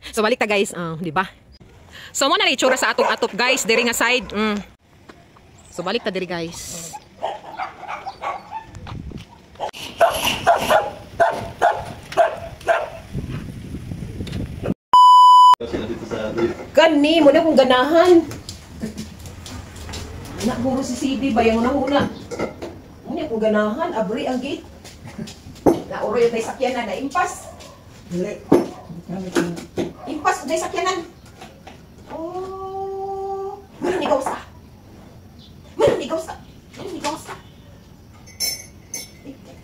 So balik ta guys, di ba? So mo na itsura sa atong atop guys, diri nga side. So balik ta diri guys. Gani mo na kung ganahan. Anak guro si CD ba yung una-una. Muna kung ganahan, abri ang gate. Nauro yung sakyanan na impas. Impas yung sakyanan. Oh, manigaw sa. Manigaw sa. Manigaw sa.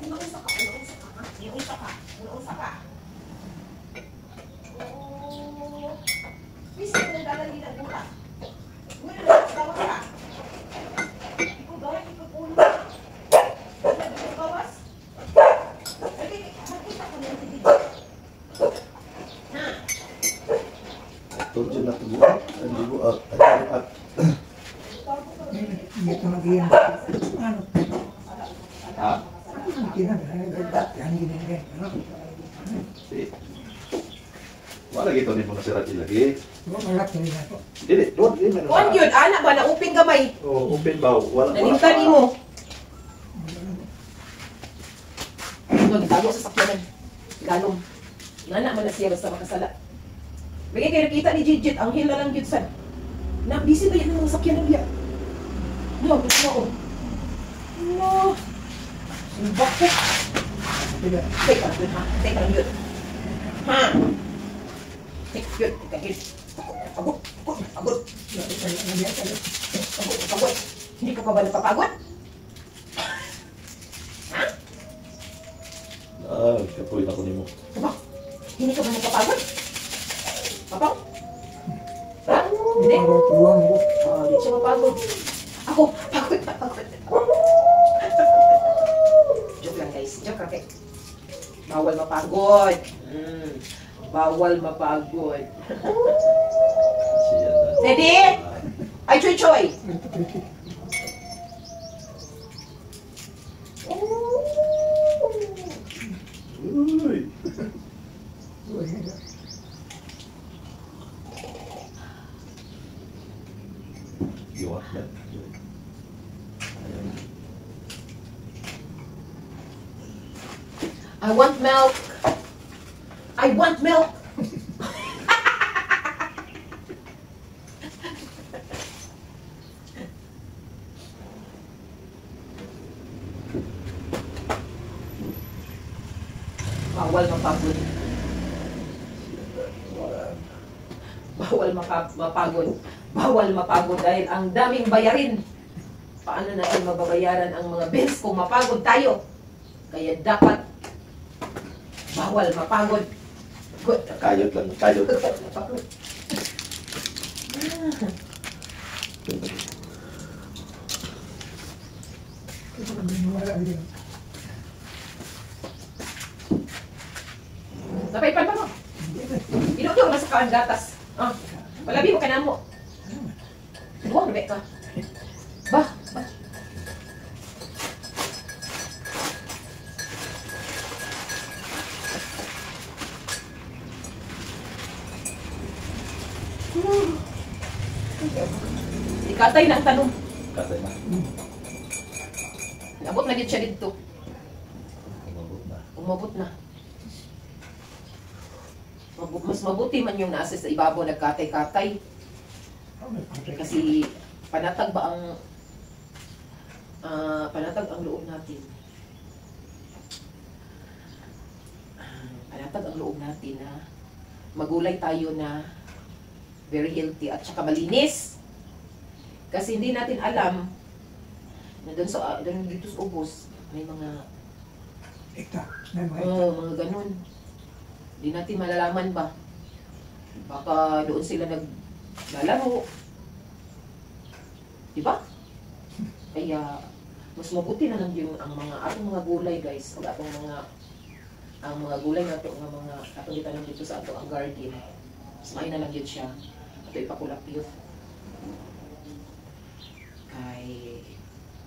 Unaunsa ka, unaunsa ka. Unaunsa ka, unaunsa ka. Oh, bisa mo nagdalan din ang buka. Muna na, gawas ka. Ikaw gawin, ikaw puno. Ikaw gawas. Magkita ko na yung dito. Ha? Told you not to go up, and you go up, and you go up. Ito mag-iyan. Ano? Ha? Ang kinagagagag. Yan ginagagag. See? Wala gito ni mga sirat ilagi. Malap na rin ako. Dili, doon din meron. Kuan yun, anak ba, na-open gamay. Oh, open ba? Wala. Nalimtan mo. Ito, gitago sa sakyanan. Galong. Ngana man na siya basta makasala. Bigay kayo nakita ni Jijit, ang hila lang yun sad. Na-busy ba yan ng mga sakyanan niya? No, gusto mo. No. Sumbak ko. Take lang yun, ha? Take lang yun. Ha? Take yun, take yun. Pagod, pagod, pagod. Pagod, pagod. Hindi ko pa ba napapagod? Ha? Kapulit ako ni mo. Diba? Hindi ka ba napapagod? Papang? Ha? Hindi? Tuwang ko. Hindi siya mapagod. Ako, pagod, pagod. Joke lang guys, joke lang. Bawal mapagod. Bawal mapagod. Ready? Ay, choy choy. Uy! You want that? I want milk. I want milk. Bawal mapagod. Bawal mapagod. Bawal mapagod dahil ang daming bayarin. Paano natin mababayaran ang mga bills kung mapagod tayo? Kaya dapat bawal mapagod. Good. Kayot lang, kayot. Mapagod. Wala din. Napaipan pa mo. Inuto mo sa kaan gatas. Walabi mo ka na mo. Buwang bebe ka. Ba? Ikatay na ang tanong. Katay na. Abot na din siya dito. Umabot na. Umabot na. Mas mabuti man yung nasa sa ibabaw nagkatay-katay. Kasi panatag ba ang panatag ang loob natin. Panatag ang loob natin na magulay tayo na very healthy at saka malinis. Kasi hindi natin alam na doon dito sa ubos may mga mga ganun. Hindi natin malalaman ba? Baka doon sila naglalaro. Diba? Kaya, mas mabuti na lang yung ang mga atong mga gulay guys. Ang mga gulay nato ang mga atong itanong dito sa ato ang garden. Mas main na lang yun siya. Ato ipakulap yun. Kay,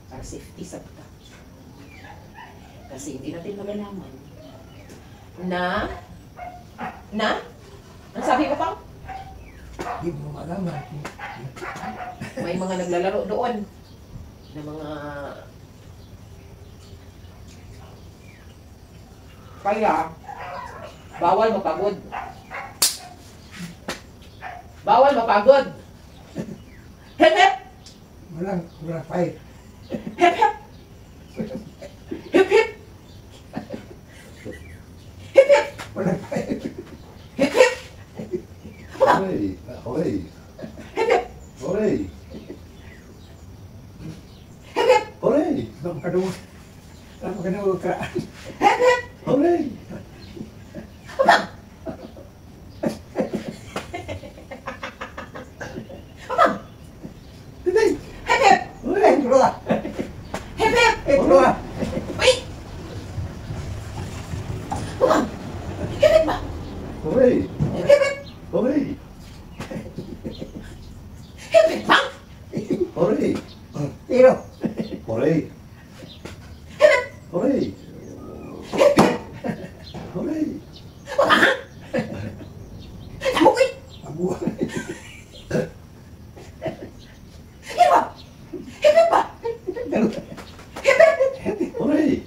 para safety sa kita. Kasi hindi natin malalaman na? Ang sabi mo pang? Hindi mo malaman. May mga naglalaro doon na mga kaya bawal mapagod. Bawal mapagod. Hep hep. Walang fight. Hep hep. Hep hep. Hep hep. Walang fight. Hep hep. Hooray! Hooray! Hep hep. Hooray! Hep hep. Hooray! Napakadungo ka. Hep hep. Hooray! Hindi! Hep hep. Hooray! Keluar. Hep hep. Keluar. Wait. Hep hep ba? Hooray! Hep hep. Hooray! Hep hep ba? Hooray! Tiro. Hooray! Hooray! Hooray! Tamukoy. Abuang. Ano ba? Hep hep ba? Hep hep. Hooray!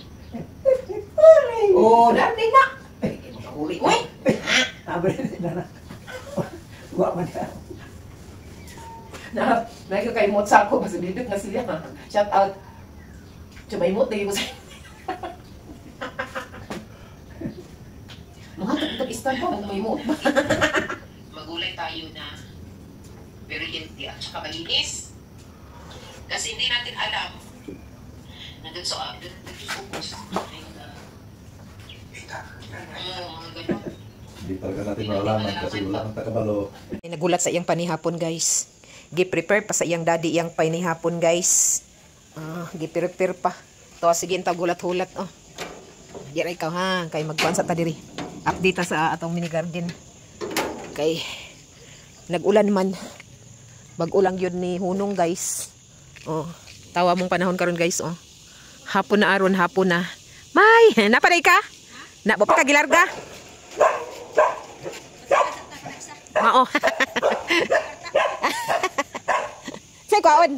Oh, dati na. Huli mo eh. Abel na. Wa man ka. Na, nagkakaimot sa ako. Mas bidot na sila. Shout out. Chumaimot na ko sa mga tag-istan pa. Magmaimot ba? Magulay tayo na very healthy at saka malinis. Kasi hindi natin alam na dun sa ubos ay mga ganun. Hindi talaga natin malalaman kasi wala kang takabalo. Nagulat sa iyang panihapon, guys. Gi-prepare pa sa iyang daddy iyang panihapon, guys. Gi-prepare pa. To, sige, inta gulat-hulat. Oh. Di rin ikaw, ha? Kay magkuhan sa tadiri. Update sa atong mini garden. Kay nag-ulan man. Bag-ulang yun ni Hunong, guys. Oh, tawa mong panahon karon, guys. Oh. Hapon na aron, hapon na. May, napaday ka? Na, pa ka gilarga? Oo. Say kwaon.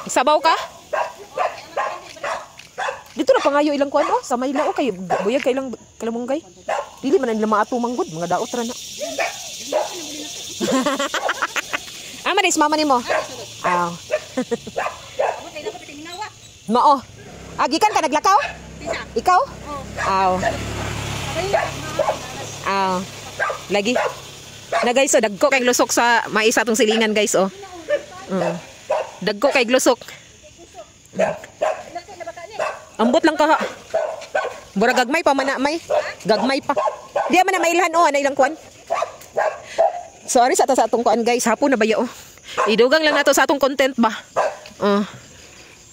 Sabaw ka? Dito na pangayo ilang kuan oh, sa Mayla oh kay buyag kay ilang kalamunggay. Dili man nila maato manggod, mga daot ra na. Ama dis mama nimo. Aw. Mao. Agikan ka naglakaw? Ikaw? Aw. Aw. Lagi. Na guys, so dagko kay lusok sa maisa tong silingan guys oh. Dagko kay lusok. Ambot lang ka ha. Bura gagmay pa man na may. Gagmay pa. Di man na mailhan oh, ana ilang kuan. Sorry sa atong kuan guys, hapon na ba yo? Idugang lang nato sa atong content ba.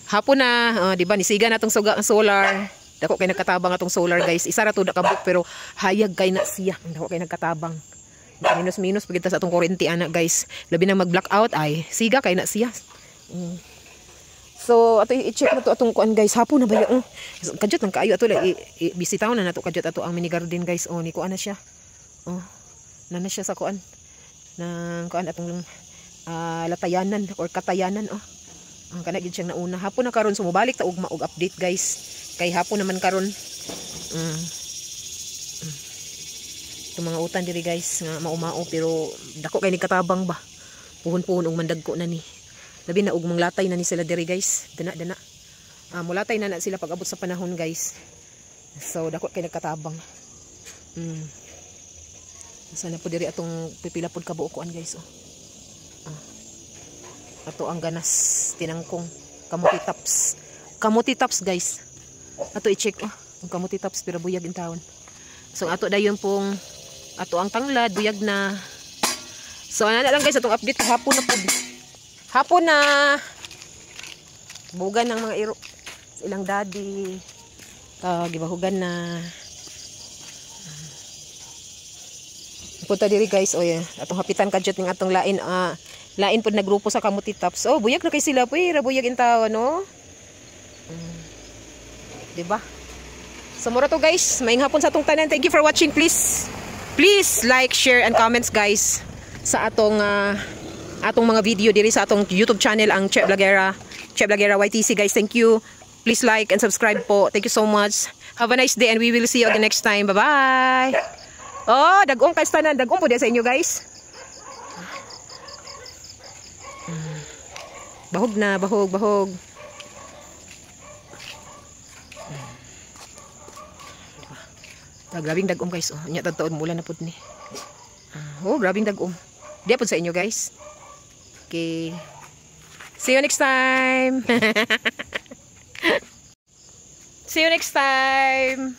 Hapon na, di ba nisiga natong solar. Dako kay nagkatabang atong solar guys. Isa ra to nakabuk pero hayag kay na siya. Dako kay nagkatabang. Minus pagita sa atong kuryente ana guys. Labi na mag-blackout ay siga kay na siya. So ato i-check na to atong kuan guys. Hapon na ba yo? Kadyot lang kaayo ato la bisitaw na nato kadyot ato ang mini garden guys. Oh ni kuan na siya. Oh. Na siya sa kuan. Nang kuan atong latayanan or katayanan oh. Ang kana gid siyang nauna. Hapon na karon sumubalik ta og update guys. Kay hapon naman karon. Itong mga utan diri guys nga maumao pero dako kay ni katabang ba. Puhon-puhon og mandagko na ni. Labi na og manglatay na ni sila diri guys. Dana. Mulatay na sila pag abot sa panahon guys. So dako kay nagkatabang. Sana po diri atong pipila pod kabuokuan guys oh. Ato ang ganas tinangkong kamuti tops guys. Ato i-check oh. Ang kamuti tops pero buyag in taon. So ato dayon pong ato ang tanglad buyag na. So ana lang guys atong update hapon na pod. Hapon na. Bugan ng mga iro sa ilang daddy. Gibahugan na. Punta diri guys oh yeah. Atong hapitan kadyot ning atong lain lain pod na grupo sa kamuti tops. Oh buyag na kay sila puy ra buyag in taon no. Di ba? So mura to guys, maayong hapon sa atong tanan. Thank you for watching. Please like, share and comments guys sa atong atong mga video diri sa atong YouTube channel ang Che Vlogera YTC guys. Thank you. Please like and subscribe po. Thank you so much. Have a nice day and we will see you again next time. Bye-bye. Oh, dagong kay tanan, dagong po dia sa inyo guys. Bahog na, bahog. Grabing dagom guys. Oh, nya taon mula na pud ni. Oh, grabing dagom. Dia pud sa inyo guys. Okay. See you next time. See you next time.